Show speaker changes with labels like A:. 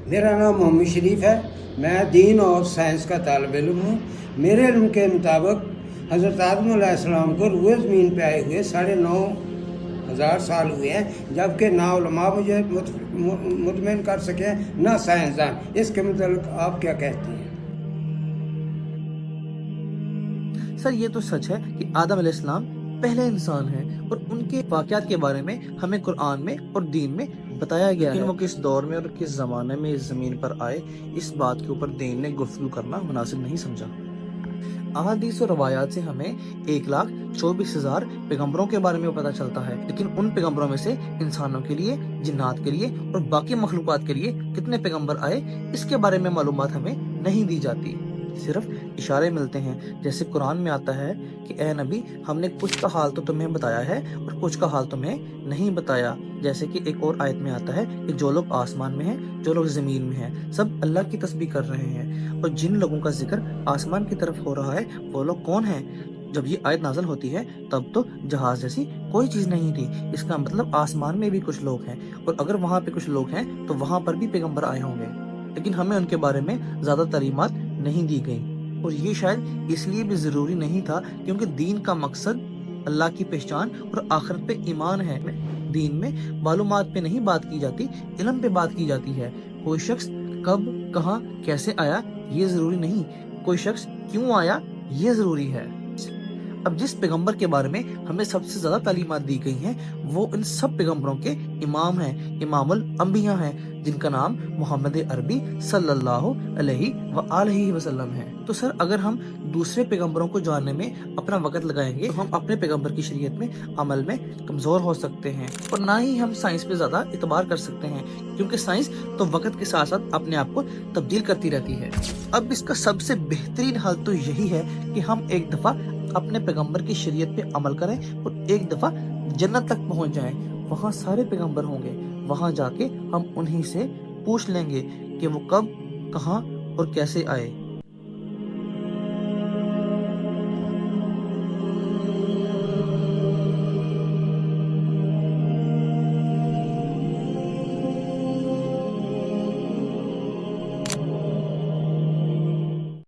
A: मेरा नाम मोहम्मद शरीफ है। मैं दीन और साइंस का तालिब इल्म हूँ। मेरे इल्म के मुताबिक हज़रत आदम अलैहिस्सलाम को रुए ज़मीन पे आए हुए 9,500 साल हुए हैं, जबकि ना उलमा मुझे मुतमिन कर सके ना साइंसदान। इसके मतलब आप क्या कहते हैं?
B: सर ये तो सच है कि आदम अलैहिस्सलाम पहले इंसान हैं और उनके वाक़यात के बारे में हमें कुरान में और दीन में बताया गया है। लेकिन वो किस दौर में और किस ज़माने में इस ज़मीन पर आए, इस बात के ऊपर दीन ने गुफ्तगू करना मुनासिब नहीं समझा। अहादीस और रवायात से हमें 1,24,000 पैगंबरों के बारे में पता चलता है, लेकिन उन पैगंबरों में से इंसानों के लिए, जिन्नात के लिए और बाकी मखलूक़ात के लिए कितने पैगंबर आए, इसके बारे में मालूमात हमें नहीं दी जाती। सिर्फ इशारे मिलते हैं। जैसे कुरान में आता है कि ए नबी, हमने कुछ का हाल तो तुम्हें बताया है और कुछ का हाल तुम्हें नहीं बताया। जैसे कि एक और आयत में आता है कि जो लोग आसमान में हैं, जो लोग ज़मीन में हैं, सब अल्लाह की तस्बीह कर रहे हैं। और जिन लोगों का जिक्र आसमान की तरफ हो रहा है, वो लोग कौन हैं? जब ये आयत नाज़िल होती है तब तो जहाज जैसी कोई चीज़ नहीं थी। इसका मतलब आसमान में भी कुछ लोग हैं, और अगर वहाँ पे कुछ लोग हैं तो वहाँ पर भी पैगंबर आए होंगे, लेकिन हमें उनके बारे में ज़्यादा तालीमात नहीं दी गई। और ये शायद इसलिए भी ज़रूरी नहीं था क्योंकि दीन का मकसद अल्लाह की पहचान और आखिरत पे ईमान है। दीन में मालूमात पे नहीं बात की जाती, इल्म पे बात की जाती है। कोई शख्स कब, कहाँ, कैसे आया ये ज़रूरी नहीं, कोई शख्स क्यों आया ये ज़रूरी है। अब जिस पैगंबर के बारे में हमें सबसे ज़्यादा तालीमात दी गई हैं, वो इन सब पैगंबरों के इमाम हैं, इमामुल अंबिया हैं, जिनका नाम मोहम्मद अरबी सल्लल्लाहु अलैहि वसल्लम है। तो सर, अगर हम दूसरे पैगंबरों को जानने में अपना वक़्त लगाएंगे तो हम अपने पैगंबर की शरीयत में, अमल में कमज़ोर हो सकते हैं, और ना ही हम साइंस पे ज़्यादा इतबार कर सकते हैं, क्योंकि साइंस तो वक़्त के साथ साथ अपने आप को तब्दील करती रहती है। अब इसका सबसे बेहतरीन हल तो यही है कि हम एक दफ़ा अपने पैगंबर की शरीयत पे अमल करें और एक दफ़ा जन्नत तक पहुंच जाएं। वहाँ सारे पैगंबर होंगे, वहाँ जाके हम उन्हीं से पूछ लेंगे कि वो कब, कहाँ और कैसे आए।